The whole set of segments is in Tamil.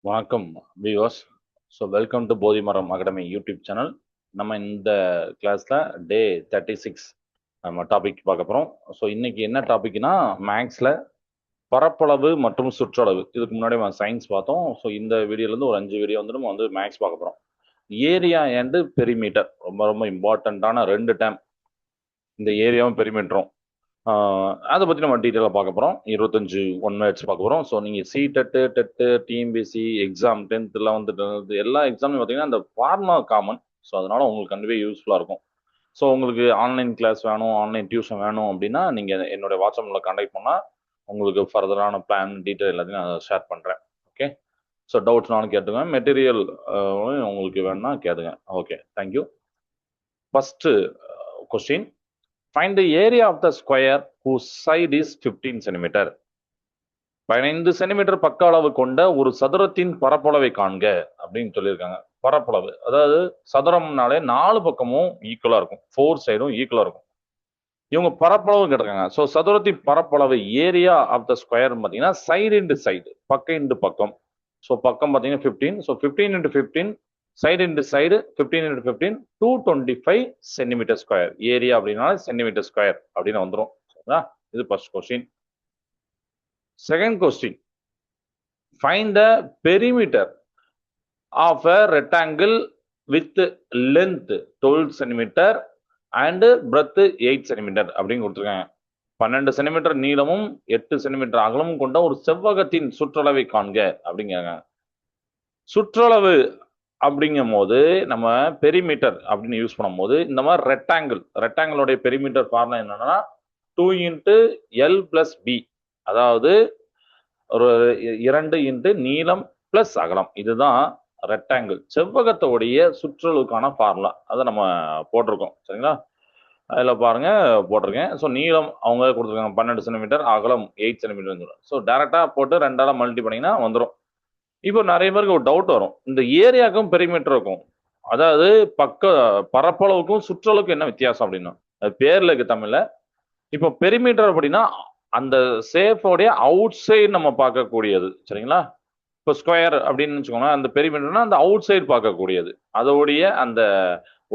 வணக்கம் viewers. Welcome to Bodhimaram academy YouTube channel. நம்ம இந்த கிளாஸில் டே 36 நம்ம டாபிக் பார்க்க போகிறோம். இன்னைக்கு என்ன டாபிக்னா மேக்ஸில் பரப்பளவு மற்றும் சுற்றளவு. இதுக்கு முன்னாடி நம்ம சயின்ஸ் பார்த்தோம். இந்த வீடியோலேருந்து ஒரு 5 வீடியோ வந்து நம்ம வந்து மேக்ஸ் பார்க்க போகிறோம். ஏரியா அண்டு பெரிமீட்டர் ரொம்ப ரொம்ப இம்பார்ட்டண்ட்டான 2 டேம். இந்த ஏரியாவும் பெரிமீட்டரும் அதை பற்றி நம்ம டீட்டெயிலாக பார்க்க போகிறோம். 25 1 மினிட்ஸ் பார்க்க போகிறோம். நீங்கள் TET DMBC exam 10th 11th எல்லா எக்ஸாம்லையும் பார்த்தீங்கன்னா அந்த ஃபார்முலா காமன். அதனால உங்களுக்கு கண்டிப்பாக யூஸ்ஃபுல்லாக இருக்கும். உங்களுக்கு ஆன்லைன் கிளாஸ் வேணும், ஆன்லைன் டியூஷன் வேணும் அப்படின்னா நீங்கள் என்னுடைய வாட்ஸ்அப்பில் கான்டாக்ட் பண்ணால் உங்களுக்கு ஃபர்தரான பிளான் டீட்டெயில் எல்லாத்தையும் நான் ஷேர் பண்ணுறேன். ஓகே. டவுட்ஸ்னாலும் கேட்டுங்க, மெட்டீரியல் உங்களுக்கு வேணும்னா கேட்டுங்க. Okay, thank you. First question, find the area of the square whose side is 15 centimeter. 15 centimetre பக்க அளவு கொண்ட ஒரு சதுரத்தின் பரப்பளவை காண்க அப்படின்னு சொல்லியிருக்காங்க. பரப்பளவு அதாவது சதுரம்னாலே 4 பக்கமும் ஈக்குவலா இருக்கும், 4 சைடும் ஈக்குவலா இருக்கும். இவங்க பரப்பளவு கேட்டிருக்காங்க. சதுரத்தின் பரப்பளவு ஏரியா ஆஃப் த ஸ்கொயர் பார்த்தீங்கன்னா சைடு இன்டு சைடு, பக்கம் இன்டு பக்கம். பக்கம் பார்த்தீங்கன்னா 15. 15 into 15 side into side 15 into 15 225 centimetre square. Area அப்படின்னா சென்டிமீட்டர் ஸ்கொயர் அப்படின்னு வந்துடும். இது first question. Second question, find the perimeter of a rectangle with length 12 centimetre and breadth 8 centimetre அப்படின்னு கொடுத்துருக்காங்க. 12 சென்டிமீட்டர் நீளமும் 8 சென்டிமீட்டர் அகலமும் கொண்ட ஒரு செவ்வகத்தின் சுற்றளவை காண்க அப்படிங்கிறாங்க. சுற்றளவு அப்படிங்கும் போது நம்ம பெரிமீட்டர் அப்படின்னு யூஸ் பண்ணும் போது இந்த மாதிரி ரெக்டாங்கிளோடைய பெரிமீட்டர் ஃபார்முலா என்னன்னா 2 இன்ட்டு எல் பிளஸ் பி, அதாவது ஒரு 2 இன்ட்டு நீளம் பிளஸ் அகலம். இதுதான் ரெக்டாங்கிள் செவ்வகத்தோடைய சுற்றளவுக்கான ஃபார்முலா. அதை நம்ம போட்டிருக்கோம், சரிங்களா? அதில் பாருங்க போட்டிருக்கேன். நீளம் அவங்க கொடுத்துருக்காங்க 12 சென்டிமீட்டர், அகலம் 8 சென்டிமீட்டர். டைரக்டா போட்டு 2ஆல மல்டி பண்ணீங்கன்னா வந்துடும். இப்போ நிறைய பேருக்கு ஒரு டவுட் வரும், இந்த ஏரியாவுக்கும் பெரிமீட்டருக்கும், அதாவது பக்க பரப்பளவுக்கும் சுற்றளவுக்கும் என்ன வித்தியாசம் அப்படின்னா, அது பேர்ல இருக்கு தமிழ்ல. இப்போ பெரிமீட்டர் அப்படின்னா அந்த சேஃபோடைய அவுட் சைடு நம்ம பார்க்கக்கூடியது, சரிங்களா? இப்போ ஸ்கொயர் அப்படின்னு வச்சுக்கோங்க, அந்த பெரிமீட்டர்னா அந்த அவுட் சைடு பார்க்கக்கூடியது, அதோடைய அந்த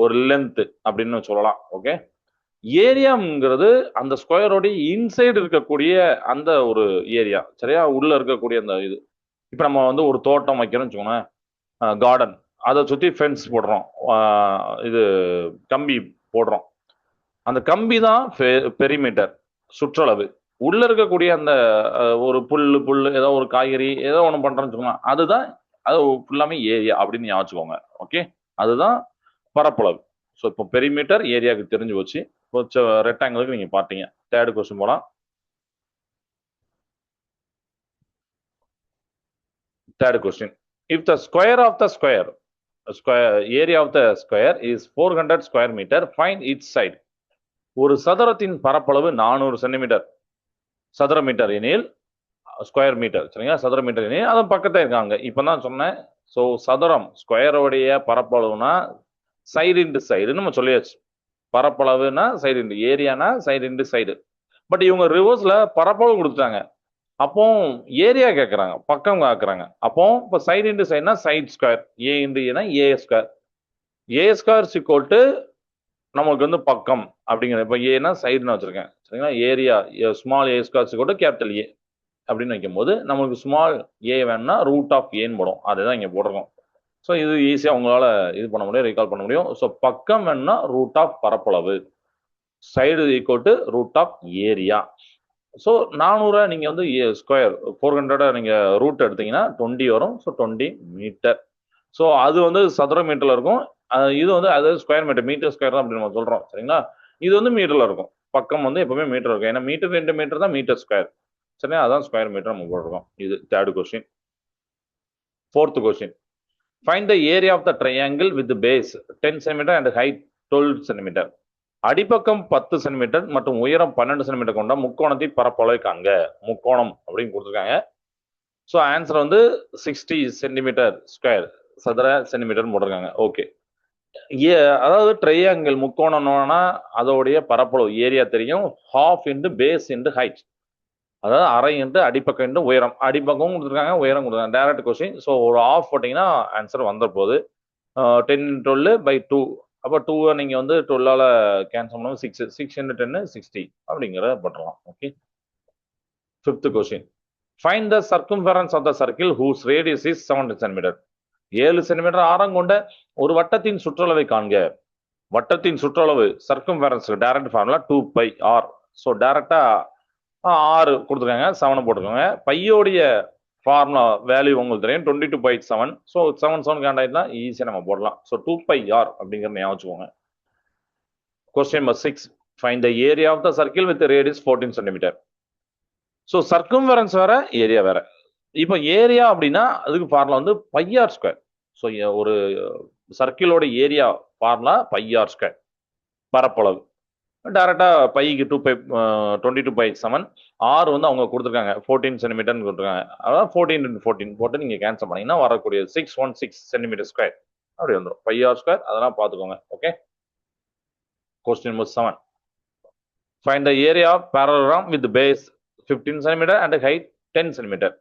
ஒரு லென்த் அப்படின்னு சொல்லலாம். ஓகே. ஏரியாங்கிறது அந்த ஸ்கொயரோடைய இன்சைடு இருக்கக்கூடிய அந்த ஒரு ஏரியா, சரியா? உள்ள இருக்கக்கூடிய அந்த இது. இப்போ நம்ம வந்து ஒரு தோட்டம் வைக்கிறோம்னு வச்சுக்கோங்க, கார்டன், அதை சுற்றி ஃபென்ஸ் போடுறோம், இது கம்பி போடுறோம். அந்த கம்பி தான் பெரிமீட்டர், சுற்றளவு. உள்ள இருக்கக்கூடிய அந்த ஒரு புல் ஏதோ ஒரு காய்கறி ஏதோ ஒன்று பண்றோம்னு வச்சுக்கோங்க, அதுதான் அது ஃபுல்லாமே ஏரியா அப்படின்னு ஞாபகம். ஓகே, அதுதான் பரப்பளவு. இப்போ பெரிமீட்டர் ஏரியாவுக்கு தெரிஞ்சு போச்சு. ரெக்டாங்கிளுக்கு நீங்க பார்த்தீங்க. தேர்ட் கொஸ்டின் போலாம். Third question. If the square of the area of the square is 400 square meter, find its side. ஒரு சதுரத்தின் பரப்பளவு 400 சென்டிமீட்டர் சதுர மீட்டர் எனில், ஸ்கொயர் மீட்டர், சரிங்களா? சதுர மீட்டர் எனில் அதன் பக்கத்தில் இருக்காங்க. இப்பதான் சொன்னேன். சதுரம் ஸ்கொயரோடைய பரப்பளவுனா சைடு இன்டு சைடு நம்ம சொல்லியாச்சு. பரப்பளவுனா சைடு இன்டு, ஏரியானா சைடு இன்டு சைடு. பட் இவங்க ரிவர்ஸ்ல பரப்பளவு கொடுத்துட்டாங்க, அப்போ ஏரியா கேட்கறாங்க, பக்கம் கேட்கறாங்க. அப்போ இப்போ சைடு இன்டு சைடுனா சைட் ஸ்கொயர், ஏ இன்டு ஏனா ஏ ஸ்கொயர். ஏ ஸ்கொயர் சிக்கோல்ட்டு நமக்கு வந்து பக்கம் அப்படிங்கிறது. இப்போ ஏனா சைடுன்னு வச்சிருக்கேன், சரிங்களா? Area small A square is called capital A அப்படின்னு வைக்கும் போது நமக்கு ஸ்மால் ஏ வேணும்னா ரூட் ஆஃப் ஏன்னு போடும். அதுதான் இங்கே போட்டிருக்கோம். இது ஈஸியாக உங்களால் இது பண்ண முடியும், ரீகால் பண்ண முடியும். பக்கம் வேணும்னா ரூட் ஆஃப் பரப்பளவு, side equal to root of area. 400 நீங்க வந்து ஸ்கொயர் 400 நீங்க ரூட் எடுத்தீங்கன்னா 20 வரும். 20 மீட்டர். அது வந்து சதுர மீட்டர்ல இருக்கும். இது வந்து அதாவது ஸ்கொயர் மீட்டர், மீட்டர் ஸ்கொயர் தான் அப்படி நம்ம சொல்றோம், சரிங்களா? இது வந்து மீட்டர்ல இருக்கும். பக்கம் வந்து எப்பவுமே மீட்டர் இருக்கும், ஏன்னா மீட்டர் 2 மீட்டர் தான் மீட்டர் ஸ்கொயர், சரியா? அதான் ஸ்கொயர் மீட்டர் நம்ம போடுறோம். இது third question. Fourth question, find the area of the triangle with base 10 centimetre and height 12 centimetre. அடிப்பக்கம் 10 சென்டிமீட்டர் மற்றும் உயரம் 12 சென்டிமீட்டர் கொண்ட முக்கோணத்தின் பரப்பளவை காண்க. முக்கோணம் அப்படின்னு கொடுத்துருக்காங்க. ஆன்சர் வந்து 60 சென்டிமீட்டர் ஸ்கொயர், சதுர சென்டிமீட்டர் போட்டிருக்காங்க. ஓகே. அதாவது ட்ரையாங்கிள் முக்கோணம்னா அதோடைய பரப்பளவு ஏரியா தெரியும், half into base into height. அதாவது அரை இன்ட்டு அடிப்பக்கம் இன்ட்டு உயரம். அடிப்பக்கமும் கொடுத்துருக்காங்க, உயரம் கொடுத்துருக்காங்க. Direct question. ஸோ ஒரு ஆஃப் போட்டிங்கன்னா ஆன்சர் வந்துட போகுது. 10 × 12/2. அப்போ 2 நீங்கள் வந்து 12ஆல் கேன்சல் பண்ணுவோம். 6 6 × 10 60 அப்படிங்கிறத பண்ணலாம். Okay. 5th question. Find the circumference of the circle whose radius is 7 centimetre. 7 centimetre ஆரம் கொண்ட ஒரு வட்டத்தின் சுற்றளவை காண்க. வட்டத்தின் சுற்றளவு circumference direct formula 2πr. So டைரக்டா 6 கொடுத்துருக்காங்க, 7 போட்டுக்கோங்க. பையோடைய ஃபார்முலா வேல்யூ உங்களுக்கு தெரியும், 22/7. ஸோ 7 கேண்ட் ஆயிடுனா ஈஸியாக நம்ம போடலாம். ஸோ 2πr அப்படிங்கிறத ஞாபகம் வச்சுக்கோங்க. Question number 6. Find the area of the circle with radius 14 centimetre. So circumference வேற, ஏரியா வேற. இப்போ ஏரியா அப்படின்னா அதுக்கு ஃபார்முலா வந்து πr². ஸோ ஒரு சர்க்கிளோட ஏரியா ஃபார்முலா πr². பரப்பளவு டைரக்டா பைக்கு 22/7. ஆர் வந்து அவங்க கொடுத்துருக்காங்க 14 சென்டிமீட்டர்னு கொடுத்துருக்காங்க. அதாவது 14 × 14 போட்டு நீங்க கேன்சல் பண்ணீங்கன்னா வரக்கூடிய 616 சென்டிமீட்டர் ஸ்கொயர் அப்படி வந்துடும். πr². அதெல்லாம் பார்த்துக்கோங்க. Okay. Question number 7. Find the area of parallelogram with base 15 centimetre and height 10 centimetre.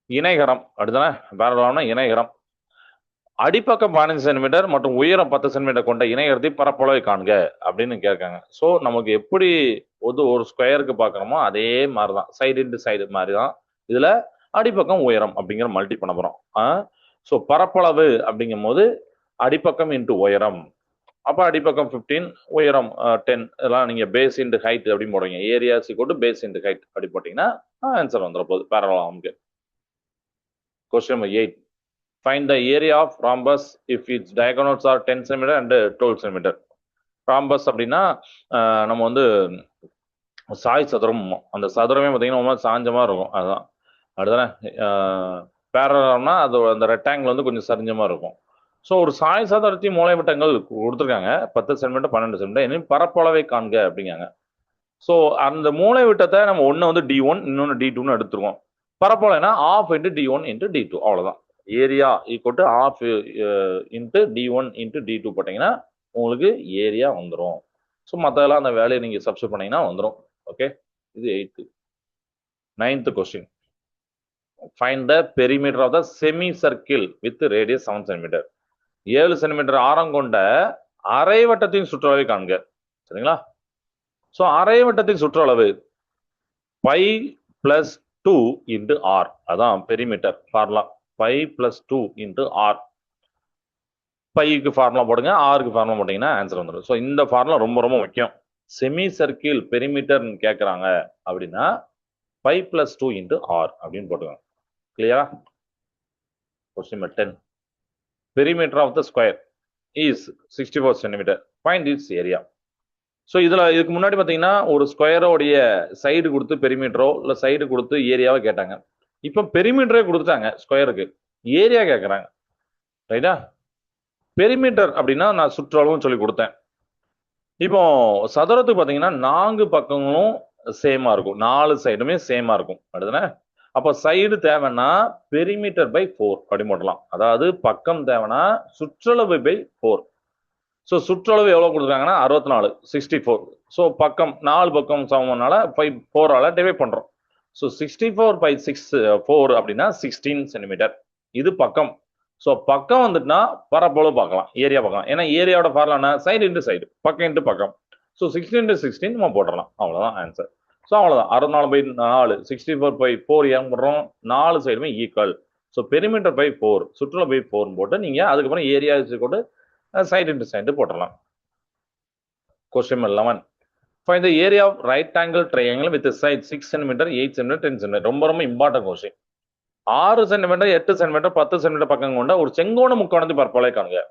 இணைகரம் அப்படிதானே, parallelogramனா இணைகரம். அடிப்பக்கம் 15 சென்டிமீட்டர் மற்றும் உயரம் 10 சென்டிமீட்டர் கொண்ட இணையத்தை பரப்பளவை காண்க அப்படின்னு கேட்காங்க. ஸோ நமக்கு எப்படி ஒரு ஸ்கொயருக்கு பார்க்கணுமோ அதே மாதிரி தான், சைடு இன்டு சைடு மாதிரி தான். இதுல அடிப்பக்கம் உயரம் அப்படிங்கிற மல்டி பண்ண போறோம். ஸோ பரப்பளவு அப்படிங்கும் போது அடிப்பக்கம் இன்ட்டு உயரம். அப்போ அடிப்பக்கம் 15, உயரம் 10. இதெல்லாம் நீங்க பேஸ் இன்டு ஹைட் அப்படின்னு போடுறீங்க. ஏரியா = பேஸ் இன்டு ஹைட் அப்படி போட்டீங்கன்னா ஆன்சர் வந்துட போகுது parallelogram. Question number 8. Find the area of rhombus if its diagonals are 10 cm and 12 cm. Rhombus அப்படின்னா நம்ம வந்து சாய் சதுரம். அந்த சதுரமே பார்த்தீங்கன்னா சாஞ்சமா இருக்கும். அதுதான் அடுத்தானே. பேரலம்னா அது அந்த ரெக்டாங்கிள் வந்து கொஞ்சம் சரிஞ்சமா இருக்கும். ஸோ ஒரு சாய் சதுரத்தின் மூலைவிட்டங்கள் கொடுத்துருக்காங்க 10 சென்டிமீட்டர் 12 சென்டிமீட்டர். இன்னும் பரப்பளவை காண்க அப்படிங்காங்க. ஸோ அந்த மூலைவிட்டத்தை நம்ம ஒன்று வந்து D1 இன்னொன்று D2ன்னு எடுத்துருவோம். பரப்பளவுனா ½ × D1 × D2 அவ்வளோதான். ஏரியா = ½ × D1 × D2 போட்டீங்கன்னா உங்களுக்கு ஏரியா வந்துடும். ஸோ மற்றதெல்லாம் அந்த வேலையை நீங்கள் சப்ஸ்டிட் பண்ணீங்கன்னா வந்துடும். ஓகே. இது 8th. 9th question. Find the perimeter of the semi circle with radius 7 centimetre. 7 centimetre ஆரம் கொண்ட அரை வட்டத்தின் சுற்றளவை காண்க. சரிங்களா? ஸோ அரை வட்டத்தின் சுற்றளவு π+2 × r. அதான் பெரிமீட்டர் ஃபார்முலா. π+2 × r. பைக்கு ஃபார்முலா போடுங்க, ஆருக்கு ஃபார்முலா போட்டீங்கன்னா ஆன்சர் வந்துடும். ஸோ இந்த ஃபார்முலா ரொம்ப ரொம்ப முக்கியம். செமி சர்க்கிள் பெரிமீட்டர்னு கேட்குறாங்க அப்படின்னா π+2 × r அப்படின்னு போட்டுக்கோங்க. கிளியரா? Question number 10. Perimeter of the square is 64 centimetre. Find its area. So இதுக்கு முன்னாடி பார்த்தீங்கன்னா ஒரு ஸ்கொயரோடைய சைடு கொடுத்து பெரிமீட்டரோ இல்லை சைடு கொடுத்து ஏரியாவோ கேட்டாங்க. இப்போ பெரிமீட்டரே கொடுத்துட்டாங்க, ஸ்கொயருக்கு ஏரியா கேட்குறாங்க. ரைட்டா? பெரிமீட்டர் அப்படின்னா நான் சுற்றளவுன்னு சொல்லி கொடுத்தேன். இப்போ சதுரத்துக்கு பார்த்தீங்கன்னா 4 பக்கங்களும் சேமா இருக்கும், 4 சைடுமே சேமா இருக்கும். அடுத்தானே. அப்போ சைடு தேவைன்னா பெரிமீட்டர் பை 4 அப்படி போடலாம். அதாவது பக்கம் தேவைன்னா சுற்றளவு பை 4. ஸோ சுற்றளவு எவ்வளோ கொடுத்துருக்காங்கன்னா 64, 64. ஸோ பக்கம் 4 பக்கம் சமம்னால 4ஆல் டிவைட் பண்ணுறோம். ஸோ 64/4 அப்படின்னா 16 சென்டிமீட்டர். இது பக்கம். ஸோ பக்கம் வந்துட்டுனா பரப்பளவு பார்க்கலாம், ஏரியா பார்க்கலாம். ஏன்னா ஏரியாவோட ஃபார்முலா சைடு இன்ட்டு சைடு, பக்கம் இன்ட்டு பக்கம். ஸோ 16 × 16 நம்ம போட்டுடலாம். அவ்வளோதான் ஆன்சர். ஸோ அவ்வளோதான். 64/4 64/4 ஏன் போடுறோம்? 4 சைடுமே ஈக்குவல். ஸோ பெரிமீட்டர் பை 4 சுற்றளவு பை 4 போட்டு நீங்கள் அதுக்கப்புறம் ஏரியா கொண்டு சைடு இன்ட்டு சைடு போட்டுடலாம். Question 11. Find the area of right angle triangle with side 6 centimetre 8 centimetre 10 centimetre. ரொம்ப ரொம்ப important question. 6 centimetre 8 centimetre 10 centimetre பக்கம் கொண்ட ஒரு செங்கோண முக்கோணத்தின் பரப்பளவை காணுங்க.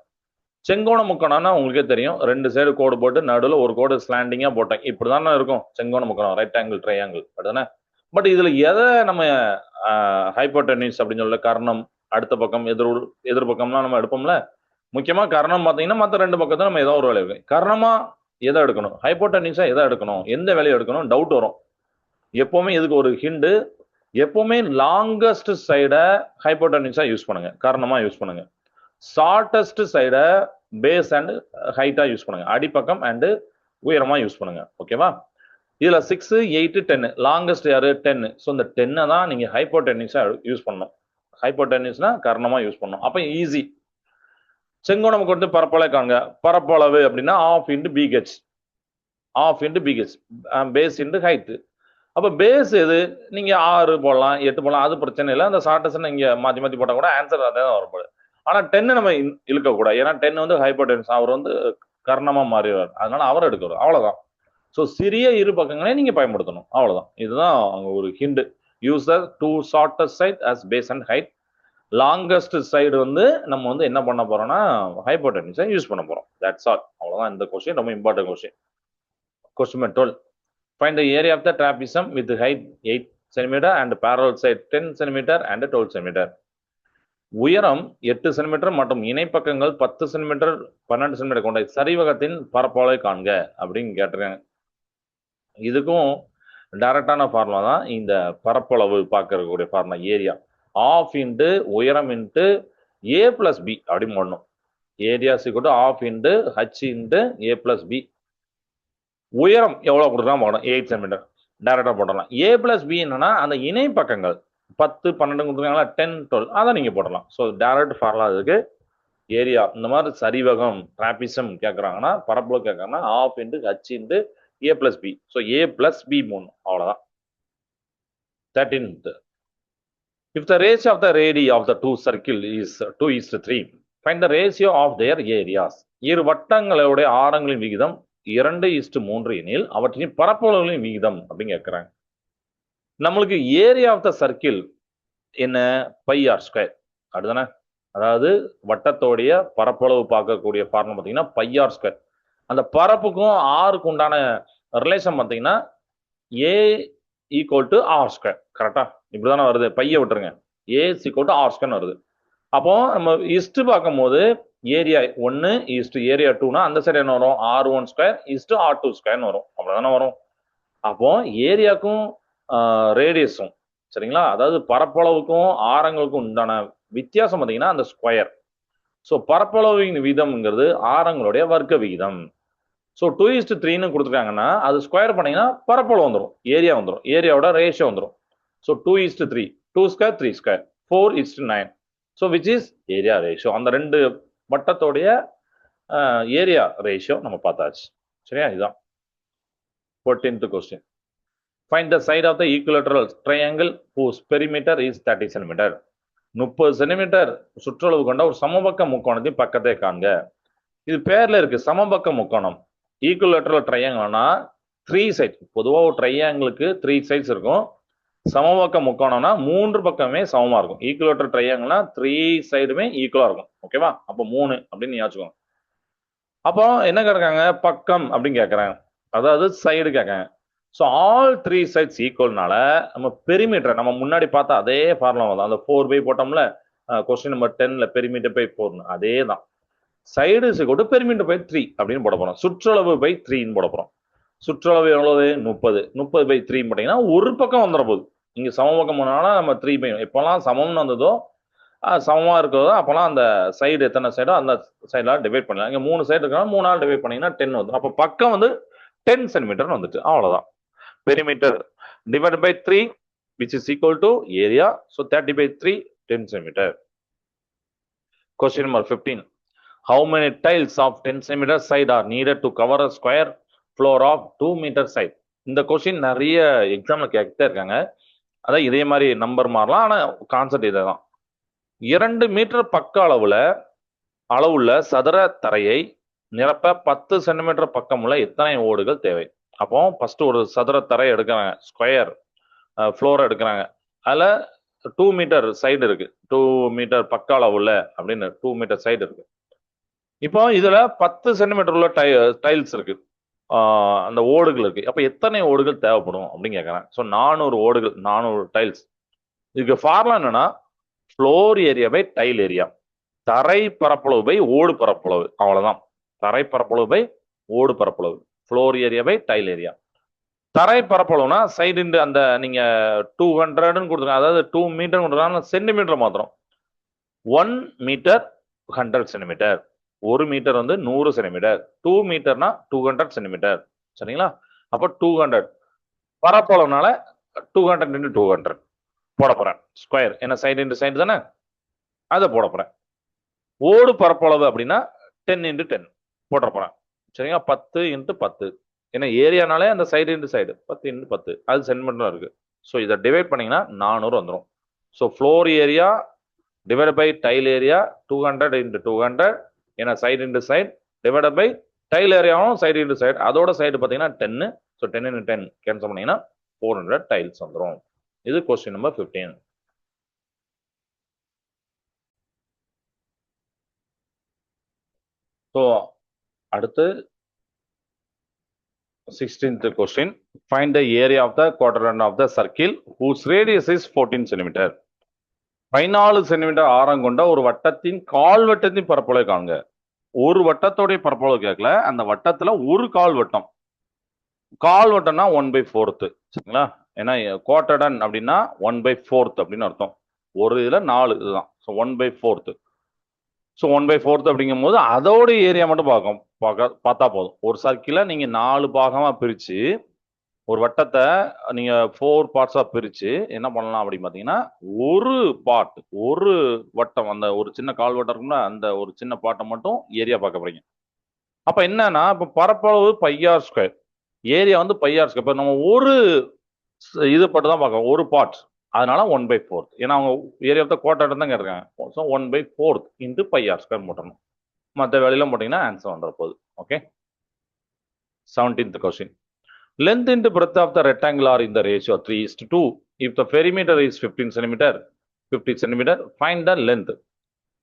செங்கோண முக்கோணம்னா உங்களுக்கே தெரியும், 2 சைடு கோடு போட்டு நடுவில் ஒரு கோடு ஸ்லாண்டிங்கா போட்டேன். இப்படிதானே இருக்கும் செங்கோண முக்கோணம், ரைட் ஆங்கிள் ட்ரையாங்கிள். அப்படிதானே. பட் இதுல எதை நம்ம ஹைப்போடெனிஸ் அப்படின்னு சொல்ல, கர்ணம், அடுத்த பக்கம் எதிர்பக்கம்லாம் நம்ம எடுப்போம்ல. முக்கியமா கர்ணம் பார்த்தீங்கன்னா மற்ற 2 பக்கத்தை நம்ம ஏதோ ஒரு வேலை இருக்கு. கர்ணமா எதை எடுக்கணும், ஹைப்போடெனிஸா எதை எடுக்கணும், எந்த வேலையை எடுக்கணும் டவுட் வரும். எப்பவுமே இதுக்கு ஒரு ஹிண்டு, எப்பவுமே லாங்கஸ்ட் சைடை ஹைப்போடெனிஸா யூஸ் பண்ணுங்க, கர்ணமா யூஸ் பண்ணுங்க. ஷார்டஸ்ட் சைடை பேஸ் அண்ட் ஹைட்டா யூஸ் பண்ணுங்க, அடிப்பக்கம் அண்ட் உயரமா யூஸ் பண்ணுங்க. ஓகேவா? இதுல 6, 8, 10 லாங்கஸ்ட் யாரு 10. ஸோ இந்த 10 தான் நீங்க ஹைப்போடென்யூஸா யூஸ் பண்ணணும். ஹைப்போடென்யூஸ்னா கர்ணமா யூஸ் பண்ணணும். அப்ப ஈஸி. செங்கோணம் கொடுத்து பரப்பளவு காண்க. பரப்பளவு அப்படின்னா half into b h, half into b h, base into height. அப்ப பேஸ் எது? நீங்க 6 போடலாம், 8 போடலாம், அது பிரச்சனை இல்லை. அந்த ஷார்டஸ்ட் நீங்க மாத்தி மாத்தி போட்டா கூட ஆன்சர் அதே தான் வரப்போகுது. ஆனா 10 நம்ம இழுக்க கூடாது. ஏன்னா 10 வந்து ஹைப்போடென்யூஸ், அவர் வந்து கர்ணமா மாறிடுவார். அதனால அவர் எடுக்கிறோம். அவ்வளவுதான். ஸோ சிறிய இரு பக்கங்களே நீங்க பயன்படுத்தணும். அவ்வளவுதான். இதுதான் அங்க ஒரு hint. Use the two shortest side as base and height. Longest side வந்து நம்ம வந்து என்ன பண்ண போறோம்னா ஹைப்போடென்யூஸை யூஸ் பண்ண போறோம். That's all. அவ்வளவுதான். இந்த கொஸ்டின் ரொம்ப important question. Question 12. Find the area of the trapezium with height 8 cm and parallel side 10 cm and 12 cm. உயரம் 8 சென்டிமீட்டர் மற்றும் இணைப்பக்கங்கள் 10 சென்டிமீட்டர் 12 சென்டிமீட்டர் கொண்ட சரிவகத்தின் பரப்பளவை காண்க அப்படின்னு கேட்டிருக்காங்க. இதுக்கும் டைரக்டான ஃபார்முலா தான் இந்த பரப்பளவு பார்க்கக்கூடிய ஃபார்முலா. ஏரியா ஆஃப் இன்ட்டு உயரம் இன்ட்டு ஏ பிளஸ் பி அப்படின்னு போடணும். ஏரியா சிக்கோட்டு of into H into A plus B. உயரம் எவ்வளவு கொடுக்கலாம் போடணும், 8 சென்டிமீட்டர் டைரக்டா போடலாம். ஏ பிளஸ் பி என்னன்னா அந்த இணை பக்கங்கள் 10, 12 கொடுத்துருக்காங்களா, 10, 12 அதை நீங்க போடலாம். ஸோ டைரக்ட் ஃபார்முலா இதுக்கு. ஏரியா இந்த மாதிரி சரிவகம் டிராபிசம் கேட்கறாங்கன்னா, பரப்பளவு கேட்கறாங்கன்னா of into H into A plus B. So A plus B போடணும். அவ்வளவுதான். 13th. If the ratio of the radii of the two circle is 2:3, find the ratio of their areas. இரு வட்டங்களுடைய ஆரங்களின் விகிதம் 2:3 எனில் அவற்றின் பரப்பளவுகளின் விகிதம் அப்படின்னு கேட்கிறாங்க. நம்மளுக்கு ஏரியா ஆஃப் த சர்க்கிள் என்ன? Pi R square. அதுதானே? அதாவது வட்டத்தோடைய பரப்பளவு பார்க்கக்கூடிய ஃபார்முலா பார்த்தீங்கன்னா பை ஆர் ஸ்கொயர். அந்த பரப்புக்கும் ஆருக்கு உண்டான ரிலேஷன் பார்த்தீங்கன்னா ஏ ஈக்குவல் டு ஆர் ஸ்கொயர். கரெக்டா? இப்படிதானே வருது. பையை விட்டுருங்க. ஏ ஈக்குவல் டு ஆர் ஸ்கொயர் வருது. அப்போ நம்ம இஸ்ட் பார்க்கும்போது ஏரியா 1 இஸ்டு ஏரியா 2னா அந்த சைடு என்ன வரும்? R1 ஸ்கொயர் இஸ்டு R2 ஸ்கொயர்னு வரும். அவ்வளவுதானே வரும். அப்போ ஏரியாக்கும் ரேடியஸும் சரிங்களா, அதாவது பரப்பளவுக்கும் ஆரங்களுக்கும் உண்டான வித்தியாசம் பார்த்தீங்கன்னா அந்த ஸ்கொயர். ஸோ பரப்பளவின் விகிதம்ங்கிறது ஆரங்களுடைய வர்க்க விகிதம். ஸோ 2:3ன்னு கொடுத்துருக்காங்கன்னா அது ஸ்கொயர் பண்ணீங்கன்னா பரப்பளவு வந்துடும், ஏரியா வந்துடும், ஏரியாவோட ரேஷியோ வந்துடும். So 2:3, 2 square 3 square, 4:9. So which is area ratio. அந்த ரெண்டு வட்டத்தோடைய ஏரியா ரேஷியோ நம்ம பார்த்தாச்சு. சரியா? இதுதான் 14th question. Find the side of the equilateral triangle whose perimeter is 30 centimetre. 30 centimetre சுற்றளவு கொண்ட ஒரு சமபக்க முக்கோணத்தின் பக்கத்தை காண்க. இது பேர்ல இருக்கு, சமபக்க முக்கோணம். ஈக்குவலேட்டரல் ட்ரையாங்கிள்னா 3 சைட். பொதுவாக ஒரு ட்ரையாங்கிளுக்கு 3 சைட்ஸ் இருக்கும். சமபக்க முக்கோணம்னா 3 பக்கமே சமமா இருக்கும். ஈக்குவலேட்டர் ட்ரையாங்கிள்னா 3 சைடுமே ஈக்குவலா இருக்கும். ஓகேவா? அப்போ 3 அப்படின்னு ஞாபகம். அப்போ என்ன கேட்கறாங்க? பக்கம் அப்படின்னு கேட்கறாங்க, அதாவது சைடு கேட்கறாங்க. ஸோ ஆல் 3 சைட்ஸ் ஈக்குவல்னால நம்ம பெரிமீட்டர் நம்ம முன்னாடி பார்த்தா அதே ஃபார்முலா தான். அந்த 4 போட்டோம்ல கொஸ்டின் நம்பர் 10ல பெரிமீட்டர் பை 4 அதே தான். சைடு இஸ் பெரிமீட்டர் பை 3 அப்படின்னு போட போறோம். சுற்றளவு பை 3ன்னு போட போறோம். சுற்றளவு எவ்வளவு? 30. 30 பை 3 போட்டீங்கன்னா ஒரு பக்கம் வந்துட போகுது. இங்க சமபக்கம் போனாலும் நம்ம 3 பை, எப்பெல்லாம் சமம்னு வந்ததோ சமமா இருக்கிறதோ அப்பெல்லாம் அந்த சைடு எத்தனை சைடோ அந்த சைடால டிவைட் பண்ணலாம். இங்க 3 சைடு இருக்கா, 3 ஆல் டிவைட் பண்ணீங்கன்னா 10 வந்துடும். அப்போ பக்கம் வந்து 10 சென்டிமீட்டர் வந்துட்டு. அவ்வளவுதான். Perimeter divided by 3 which is equal to area. So 30 by 3, 10 centimeter. Question number 15. How many tiles of 10 centimeter side are needed to cover a square floor of 2 meter side? இந்த கொஸ்டின் நிறைய எக்ஸாம்ல கேட்டே இருக்காங்க. அதான் இதே மாதிரி நம்பர் மாறலாம், ஆனா கான்செப்ட் இதுதான். 2 மீட்டர் பக்க அளவுள்ள சதுர தரையை நிரப்ப 10 சென்டிமீட்டர் பக்கமுள்ள எத்தனை ஓடுகள் தேவை? அப்போ ஃபர்ஸ்ட் ஒரு சதுர தரை எடுக்கிறாங்க, ஸ்கொயர் ஃப்ளோர் எடுக்கிறாங்க. அதுல 2 மீட்டர் சைடு இருக்கு, 2 மீட்டர் பக்க அளவுல அப்படின்னு 2 மீட்டர் சைடு இருக்கு. இப்போ இதுல 10 சென்டிமீட்டர் உள்ள டைல்ஸ் இருக்கு, அந்த ஓடுகள் இருக்கு. அப்ப எத்தனை ஓடுகள் தேவைப்படும் அப்படின்னு கேட்கறேன். ஸோ 400 ஓடுகள், 400 டைல்ஸ். இதுக்கு ஃபார்முலா என்னன்னா floor area by tile area, தரை பரப்பளவு பை ஓடு பரப்பளவு. அவ்வளவுதான். தரை பரப்பளவு பை ஓடு பரப்பளவு, floor area by tile area. தரை பரப்பளவுனா சைடு அந்த நீங்க 200ன்னு கொடுத்துருக்காங்க, அதாவது 2 மீட்டர் கொடுத்துருக்காங்க, சென்டிமீட்டர் மாத்திரம். 1 மீட்டர் 100 சென்டிமீட்டர், 1 மீட்டர் வந்து 100 சென்டிமீட்டர், 2 மீட்டர்னா 200 சென்டிமீட்டர். சரிங்களா? அப்போ 200 பரப்பளவுனால 200 into 200 போட போறேன். ஸ்கொயர் ஏன்னா சைடு இன்டு சைடு தானே, அதை போட போறேன். ஓடு பரப்பளவு அப்படின்னா 10 into 10 போட போறேன். சரிங்களா? 10 into 10 ஏன்னா ஏரியானாலே அந்த சைடு இன்டு சைடு 10 into 10 அது சென்டிமீட்டர் இருக்கு. ஸோ இதை டிவைட் பண்ணீங்கன்னா 400 வந்துடும். So floor area divide by tile area 200 into 200 ஏன்னா side into side divide by tile ஏரியாவும் சைடு இன்டு சைடு, அதோட சைடு பார்த்தீங்கன்னா 10. ஸோ 10 into 10 கேன்சல் பண்ணீங்கன்னா 400 டைல்ஸ் வந்துடும். இது கொஸ்டின் நம்பர் 15. ஸோ அடுத்து 16th question. Find the area of the quadrant of the circle whose radius is 14 cm. 14 centimetre ஆரம் கொண்ட ஒரு வட்டத்தின் கால் வட்டத்தின் பரப்பளவை காண்க. ஒரு வட்டத்தோடைய பரப்பளவு கேட்கல, அந்த வட்டத்துல ஒரு கால் வட்டம். கால் வட்டம்னா 1/4. சரிங்களா? ஏன்னா குவாட்ரடன் அப்படின்னா 1/4 அப்படின்னு அர்த்தம். ஒரு இதுல 4 இதுதான். ஸோ 1/4. ஸோ 1/4 அப்படிங்கும் போது அதோட ஏரியா மட்டும் பார்த்தா போதும். ஒரு சர்க்கிளை நீங்க 4 பாகமா பிரிச்சு ஒரு வட்டத்தை நீங்க 4 பார்ட்ஸா பிரிச்சு என்ன பண்ணலாம் அப்படின்னு பாத்தீங்கன்னா, ஒரு பார்ட் ஒரு வட்டம் அந்த ஒரு சின்ன கால் வட்டம் இருக்கும்னா அந்த ஒரு சின்ன பார்ட்டை மட்டும் ஏரியா பார்க்க போறீங்க. அப்ப என்னன்னா இப்ப பரப்பளவு πr ஸ்கொயர், ஏரியா வந்து πr ஸ்கொயர். இப்ப நம்ம ஒரு இது மட்டும் தான் பார்க்கணும், ஒரு பார்ட். அதனால 1/4. ஏன்னா அவங்க ஏரியா ஆஃப் த குவாட்ரண்ட் தான் கேட்டிருக்காங்க. ஸோ 1/4 into πr ஸ்கொயர் போட்டணும். மற்ற வேலையெல்லாம் போட்டீங்கன்னா ஆன்சர் வந்துட போகுது. Okay. 17th question. Length into breadth of the rectangle are in the ratio 3:2. If the perimeter is 15 cm, 50 cm, find the length.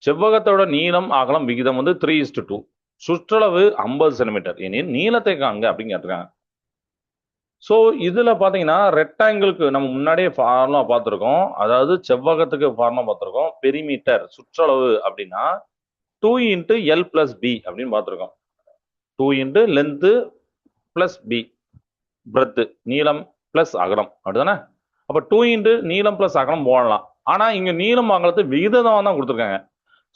செவ்வகத்தோட நீளம் அகலம் விகிதம் வந்து 3:2. சுற்றளவு 50 சென்டிமீட்டர் எனில் நீளத்தை காண்க அப்படின்னு கேட்டிருக்காங்க. ஸோ இதுல பாத்தீங்கன்னா ரெக்டாங்கிளுக்கு நம்ம முன்னாடியே ஃபார்முலா பார்த்துருக்கோம். அதாவது செவ்வகத்துக்கு ஃபார்முலா பார்த்துருக்கோம். பெரிமீட்டர் சுற்றளவு அப்படின்னா 2 into L plus B அப்படின்னு பார்த்துருக்கோம். 2 into length plus b breadth, நீளம் பிளஸ் அகலம் அப்படிதானே? அப்ப 2 into நீளம் பிளஸ் அகலம் போடலாம். ஆனா இங்க நீளம் அகலத்து விகிதம் தான் கொடுத்துருக்காங்க.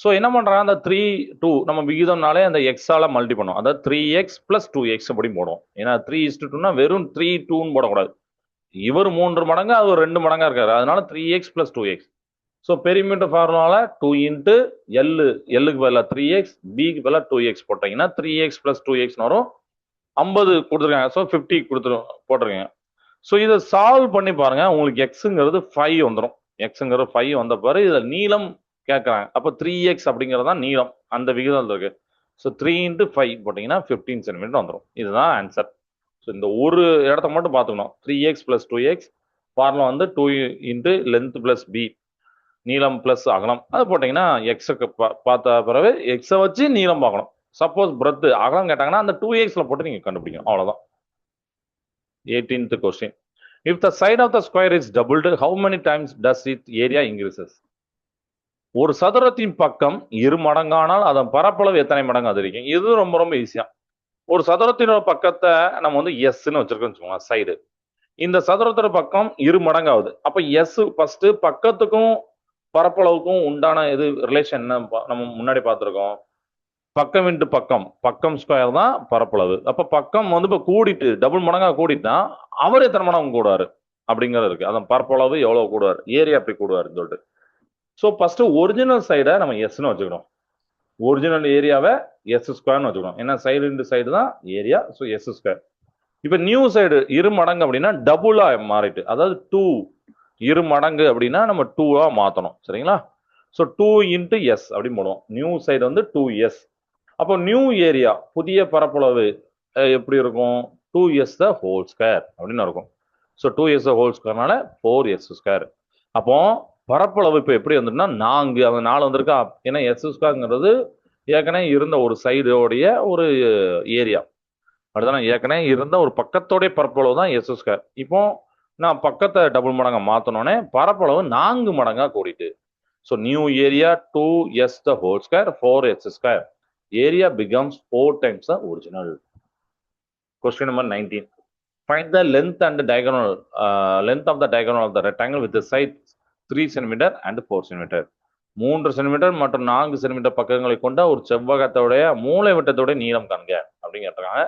ஸோ என்ன பண்றாங்க, அந்த 3 2 நம்ம விகிதம்னாலே அந்த எக்ஸால மல்டி பண்ணும். அதாவது 3x plus 2x அப்படி போடும். ஏன்னா 3:2னா வெறும் 3 2ன்னு போடக்கூடாது. இவர் 3 மடங்கு அவர் 2 மடங்கா இருக்காரு, அதனால 3x plus 2x. So perimeter ஃபார்முலால 2 into எல்லுக்கு பதிலாக 3x, பிக்கு பதிலாக 2x போட்டீங்கன்னா 3x plus 2x வரும். 50 கொடுத்துருக்காங்க. ஸோ 50 போட்டிருக்கீங்க. ஸோ இதை சால்வ் பண்ணி பாருங்க, உங்களுக்கு எக்ஸுங்கிறது 5 வந்துடும். எக்ஸுங்கிறது 5 வந்த பிறகு இதில் நீளம் கேட்குறாங்க. அப்போ 3x அப்படிங்கிறது தான் நீளம், அந்த விகிதம் இருக்கு. ஸோ 3 into 5 போட்டிங்கன்னா 15 சென்டிமீட்டர் வந்துடும். இதுதான் ஆன்சர். ஸோ இந்த ஒரு இடத்த மட்டும் பார்த்துக்கணும். 3x plus 2x ஃபார்முலா வந்து 2 into லென்த் பிளஸ் பி, நீளம் பிளஸ் அகலம். அது போட்டிங்கன்னா எக்ஸுக்கு பார்த்த பிறகு எக்ஸை வச்சு நீளம் பார்க்கணும். சப்போஸ் பிரெத் அகலம் கேட்டாங்கன்னா அந்த 2xல போட்டு நீங்க கண்டுபிடிக்கணும். அவ்வளவுதான். 18th question. If the side of the square is doubled, how many times does its area increases? ஒரு சதுரத்தின் பக்கம் 2 மடங்கானால் அதன் பரப்பளவு எத்தனை மடங்கு அதிகரிக்கும்? இது ரொம்ப ரொம்ப ஈஸியா. ஒரு சதுரத்தினோட பக்கத்தை நம்ம வந்து எஸ்ன்னு வச்சிருக்கோம்னு வச்சுக்கோங்க, சைடு. இந்த சதுரத்தோட பக்கம் 2 மடங்கு ஆகுது. அப்ப எஸ் ஃபர்ஸ்ட் பக்கத்துக்கும் பரப்பளவுக்கும் உண்டான இது ரிலேஷன் என்ன நம்ம முன்னாடி பார்த்திருக்கோம். பக்கம் இன்ட்டு பக்கம், பக்கம் ஸ்கொயர் தான் பரப்பளவு. அப்ப பக்கம் வந்து இப்ப கூடிட்டு டபுள் மடங்கா கூடிட்டா அவர் எத்தனை மடங்கு கூடுவாரு அப்படிங்கிறது இருக்கு. அதன் பரப்பளவு எவ்வளவு கூடுவார், ஏரியா அப்படி கூடுவாருன்னு சொல்லிட்டு. ஸோ ஃபர்ஸ்ட் ஒரிஜினல் சைடை நம்ம எஸ்ன்னு வச்சுக்கணும். ஒரிஜினல் ஏரியாவை எஸ் ஸ்கொயர்னு வச்சுக்கணும். ஏன்னா சைடு இன்டு சைடு தான் ஏரியா. So s square. இப்ப நியூ சைடு 2 மடங்கு அப்படின்னா டபுளா மாறிட்டு, அதாவது 2 2 மடங்கு அப்படின்னா நம்ம 2ஆ மாத்தணும். சரிங்களா? ஸோ 2 into எஸ் அப்படின்னு போடுவோம். நியூ சைடு வந்து 2s. அப்போ நியூ ஏரியா புதிய பரப்பளவு எப்படி இருக்கும், 2s the whole square அப்படின்னு இருக்கும். So 2s the whole squareனால 4s square. அப்போ பரப்பளவு இப்போ எப்படி வந்துட்டுனா 4, அந்த 4 வந்திருக்கா. ஏன்னா எஸ் ஸ்கொயர்ங்கிறது ஏற்கனவே இருந்த ஒரு சைடோடைய ஒரு ஏரியா. அடுத்தான ஏற்கனவே இருந்த ஒரு பக்கத்தோடைய பரப்பளவு தான் எஸ் ஸ்கொயர். இப்போ நான் பக்கத்தை டபுள் மடங்கா மாத்தனோடனே பரப்பளவு 4 மடங்கா கூடிட்டு. So new area 2s the whole square 4s square. Area becomes 4 times the original. Question number 19. Find the length and the diagonal length of the diagonal of the rectangle with the sides 3 cm and 4 cm. 3 centimetre மற்றும் 4 சென்டிமீட்டர் பக்கங்களை கொண்ட ஒரு செவ்வகத்தோடைய மூலை விட்டத்தோட நீளம் காண்க அப்படின்னு கேட்டிருக்காங்க.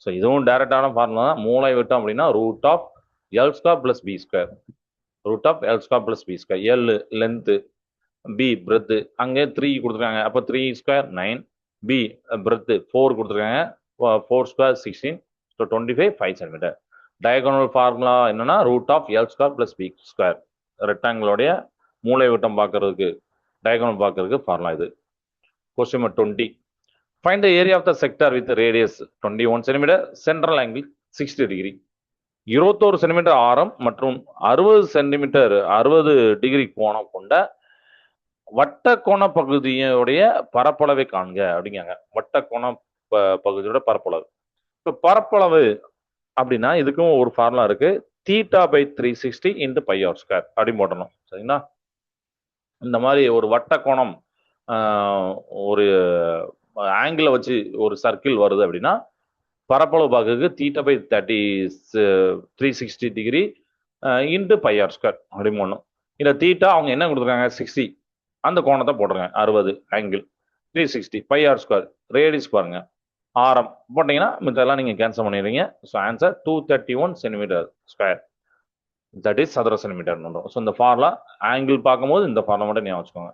ஸோ இதுவும் டைரக்டான ஃபார்முலா தான். மூலை விட்டம் அப்படின்னா root of L square plus B square. Root of L square plus B square. L length, b breadth, அங்கே 3 கொடுத்துருக்காங்க, அப்போ 3 ஸ்கொயர் 9, பி பிரெத்து 4 கொடுத்துருக்காங்க, 4 square 16, so 25 5 centimetre. Diagonal formula என்னன்னா root of L square plus B square. ரெக்டாங்கிளோடைய மூளை விட்டம் பார்க்கறதுக்கு, டயகோனல் பார்க்கறதுக்கு ஃபார்முலா இது. Question number 20. Find the area of the sector with radius 21 centimetre, central angle 60 degree. 21 centimetre ஆரம் மற்றும் 60 சென்டிமீட்டர் 60 டிகிரி கோணம் கொண்ட வட்ட கோண பகுதியுடைய பரப்பளவை காண்க அப்படிங்காங்க. வட்ட கோண பகுதியோட பரப்பளவு. இப்போ பரப்பளவு அப்படின்னா இதுக்கும் ஒரு ஃபார்முலா இருக்கு. Theta by 360 into pi R square அப்படின்னு போட்டணும். சரிங்களா? இந்த மாதிரி ஒரு வட்ட கோணம் ஒரு ஆங்கிளை வச்சு ஒரு சர்க்கிள் வருது அப்படின்னா பரப்பளவு பார்க்கறதுக்கு theta by 360 degree into pi R square அப்படின்னு போடணும். இந்த தீட்டா அவங்க என்ன கொடுத்துருக்காங்க 60, அந்த கோணத்தை போட்டுருங்க 60 angle, 360 pi R square, radius பாருங்க, ஆரம் போட்டீங்கன்னா மித்தெல்லாம் நீங்க கேன்சல் பண்ணிடுறீங்க. So answer 231 centimetre square, that is சதுர சென்டிமீட்டர் வரும். ஸோ இந்த ஃபார்முலா ஆங்கிள் பார்க்கும்போது இந்த ஃபார்முலா மட்டும் ஞாபகம் வச்சுக்கோங்க.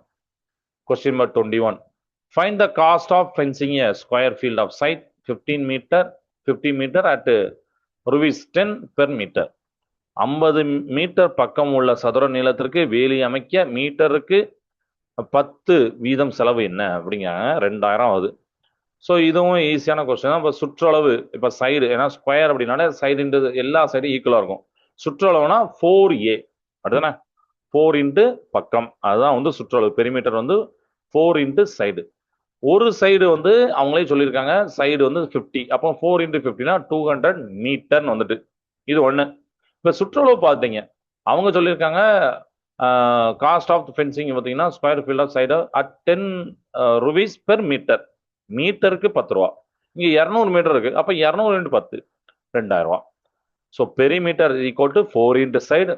Question number 21. Find the cost of fencing a square field of side 50 metre at rupees 10 per metre. 50 metre பக்கம் உள்ள சதுர நீளத்திற்கு வேலி அமைக்க மீட்டருக்கு 10 வீதம் செலவு என்ன அப்படிங்கிறாங்க. 2000 ஆகுது. ஸோ இதுவும் ஈஸியான கொஸ்டின் தான். இப்போ சுற்றளவு, இப்போ சைடு, ஏன்னா ஸ்கொயர் அப்படின்னாலே சைடுன்றது எல்லா சைடும் ஈக்குவலாக இருக்கும். சுற்றளவுனா 4a அப்படிதானே, 4 இன்ட்டு பக்கம், அதுதான் வந்து சுற்றளவு. பெரிமீட்டர் வந்து 4 இன்ட்டு சைடு. ஒரு சைடு வந்து அவங்களே சொல்லியிருக்காங்க சைடு வந்து 50, அப்போ 4 இன்ட்டு 50னா 200 மீட்டர்னு வந்துட்டு இது ஒன்று. இப்போ சுற்றளவு பார்த்தீங்க, அவங்க சொல்லியிருக்காங்க காஸ்ட் ஆஃப் ஃபென்சிங் பார்த்தீங்கன்னா square field of side at 10 rupees per metre. மீட்டருக்கு 10 ரூபா. இங்கே 200 மீட்டர் இருக்கு, அப்போ 200 இன்ட்டு 10 2000 ரூபா. So perimeter equal to 4 into side,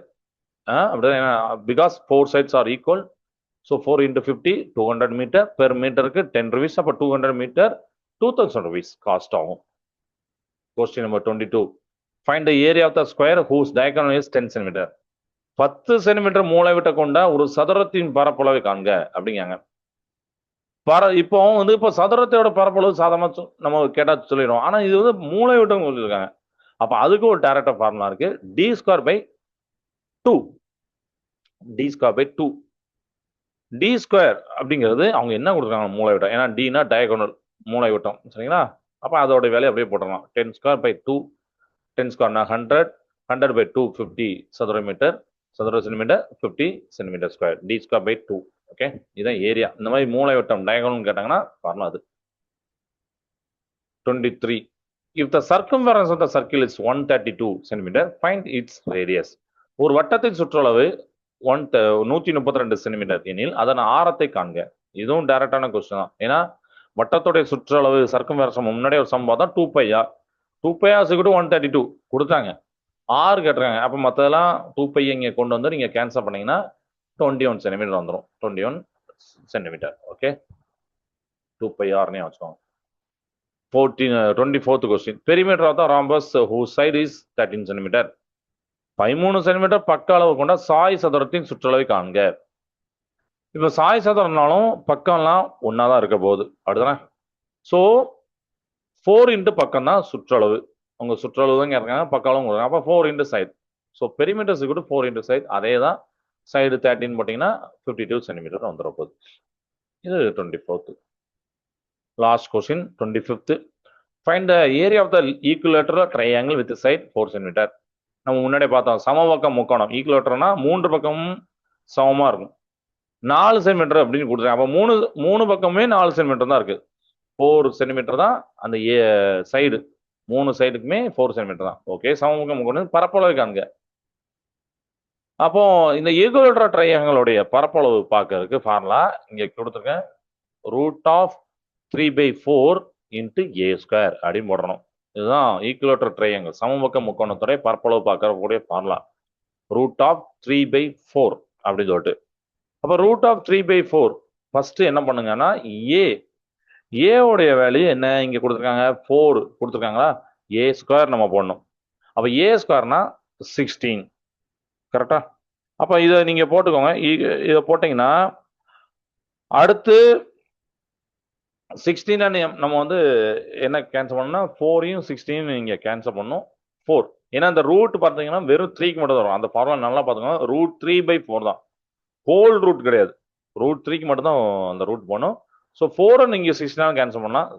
அப்படின்னா because 4 sides are equal. So 4 into 50 200 metre, per மீட்டருக்கு 10 rupees, அப்போ 200 மீட்டர் 2000 rupees காஸ்ட் ஆகும். Question number 22. Find the area of the square whose diagonal is 10 centimetre. 10 centimetre மூலைவிட்ட கொண்ட ஒரு சதுரத்தின் பரப்பளவை காண்க அப்படிங்காங்க. இப்போ வந்து இப்போ சதுரத்தோட பரப்பளவு சாதாரண நம்ம கேட்டா சொல்லிடுவோம். ஆனா இது வந்து மூலைவிட்டம் சொல்லியிருக்காங்க. அப்ப அதுக்கு ஒரு டைரக்ட் ஃபார்முலா இருக்கு. D square by 2. D square by 2. D square அப்படிங்கிறது அவங்க என்ன கொடுக்குறாங்க மூலைவிட்டம், ஏன்னா டினா டயகோனல் மூலைவிட்டம். சரிங்களா? அப்ப அதோட வேலையை அப்படியே போட்டுடலாம். 10 ஸ்கொயர் பை 2. 10 ஸ்கொயர்னா 100, 100 by 2 50 சதுர மீட்டர், சதுர centimetre 50 centimetre square. D square by 2. Okay, இதுதான் ஏரியா. இந்த மாதிரி மூலைவிட்டம் டயகோனல் கேட்டாங்கன்னா ஃபார்முலா அது. 23. If the circumference of the circle is 132 centimeter, find its radius. ஒரு வட்டத்தின் சுற்றளவு 132 சென்டிமீட்டர் எனில் அதன் ஆரத்தை காண்க. இதுவும் டைரக்டான கொஸ்டின் தான். ஏன்னா வட்டத்துடைய சுற்றளவு சர்க்கம்ஃபரன்ஸ் முன்னாடியே ஒரு சம்பவம் தான் 2πr. 2πr = 132 கொடுத்தாங்க, ஆறு கேட்டுருக்காங்க. அப்போ மற்றதெல்லாம் 2π இங்கே கொண்டு வந்து நீங்கள் கேன்சல் பண்ணீங்கன்னா 21 சென்டிமீட்டர் வந்துடும். 21 சென்டிமீட்டர். ஓகே, 2πrனே வச்சுக்கோங்க. 24th question. Perimeter of the rhombus whose side is 13 centimetre. 13 centimetre பக்க அளவு கொண்ட சாய் சதுரத்தின் சுற்றளவை காண்க. இப்போ சாய் சதுரம்னாலும் பக்கம்லாம் ஒன்னா தான் இருக்க போகுது, அப்படிதானே? ஸோ 4 இன்ட்டு பக்கம் தான் சுற்றளவு. உங்க சுற்றளவு தான் இருக்காங்க, பக்க அளவு கொடுக்குறாங்க. அப்போ 4 இன்ட்டு சைடு. ஸோ பெரிமீட்டர்ஸ் கூட 4 இன்ட்டு சைடு, அதே தான். சைடு 13 போட்டிங்கன்னா 52 சென்டிமீட்டர் வந்துட போகுது. இது 24th. Last question 25th. Find the area of the equilateral triangle with side 4 centimetre. நம்ம முன்னாடியே பார்த்தோம் சமபக்கம் முக்கோணம். ஈக்குவலேட்டர்னா 3 பக்கமும் சமமா இருக்கும். 4 சென்டிமீட்டர் அப்படின்னு கொடுத்துருக்காங்க. அப்போ மூணு பக்கமே 4 சென்டிமீட்டர் தான் இருக்கு. 4 சென்டிமீட்டர் தான் அந்த சைடு. 3 சைடுக்குமே 4 சென்டிமீட்டர் தான். ஓகே, சமபக்கம் முக்கோணம் பரப்பளவு காண்க. அப்போ இந்த ஈக்குவலேட்டர் ட்ரையாங்கிளுடைய பரப்பளவு பார்க்கறதுக்கு ஃபார்முலா இங்க கொடுத்துருக்கேன். √3/4 இன்ட்டு a ஸ்கொயர் அப்படின்னு போடணும். இதுதான் ஈக்குவலேட்டர் ட்ரையாங்கிள் சமபக்க முக்கோணத்துடைய பரப்பளவு பார்க்கக்கூடிய ஃபார்முலா. √3/4 அப்படின்னு சொல்லிட்டு. அப்போ √3/4 ஃபர்ஸ்ட் என்ன பண்ணுங்கன்னா ஏவுடைய வேல்யூ என்ன இங்க கொடுத்துருக்காங்க, 4 கொடுத்துருக்காங்களா, a ஸ்கொயர் நம்ம போடணும். அப்போ a ஸ்கொயர்னா 16. கரெக்டா? அப்போ இதை நீங்கள் போட்டுக்கோங்க. இதை போட்டிங்கன்னா அடுத்து 16 நம்ம வந்து என்ன கேன்சல் பண்ணோம்னா 4யும் 16 நீங்கள் கேன்சல் பண்ணணும். 4 ஏன்னா இந்த ரூட் பார்த்தீங்கன்னா வெறும் 3க்கு மட்டும் வரும். அந்த ஃபார்முலா நல்லா பார்த்துக்கோங்க. √3/4 தான், ஹோல் ரூட் கிடையாது. √3க்கு மட்டும் தான் அந்த ரூட் போகணும். ஸோ 4 நீங்கள் 16 கேன்சல் பண்ணால்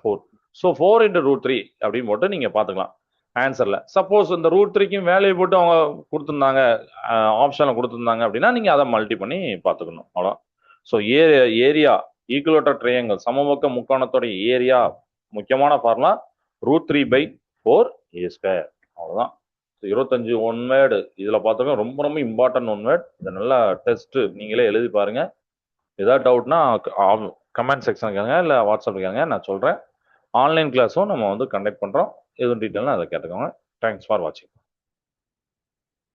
4. ஸோ 4 × √3 அப்படின்னு போட்டு நீங்கள் பார்த்துக்கலாம் ஆன்சரில். சப்போஸ் இந்த √3க்கும் வேல்யூ போட்டு அவங்க கொடுத்துருந்தாங்க, ஆப்ஷனில் கொடுத்துருந்தாங்க அப்படின்னா நீங்கள் அதை மல்டி பண்ணி பார்த்துக்கணும். அவ்வளோ. ஸோ ஏரியா ஈக்குவலேட்டர் ட்ரையாங்கிள், சமபக்க முக்கோணத்தோட ஏரியா முக்கியமான ஃபார்முலா √3/4 A². அவ்வளோதான். 25 ஒன் வேர்டு இதில் பார்த்துக்கோ. ரொம்ப ரொம்ப இம்பார்ட்டன்ட் ஒன் வேர்டு. இதை நல்லா டெஸ்ட் நீங்களே எழுதி பாருங்க. ஏதாவது டவுட்னா கமெண்ட் செக்ஷன் கேளுங்க, இல்லை வாட்ஸ்அப் கேளுங்க, நான் சொல்கிறேன். ஆன்லைன் கிளாஸும் நம்ம வந்து கண்டக்ட் பண்ணுறோம். எதுவும் டீட்டெயில்னா அதை கேட்டுக்கோங்க. தேங்க்ஸ் ஃபார் வாட்சிங்.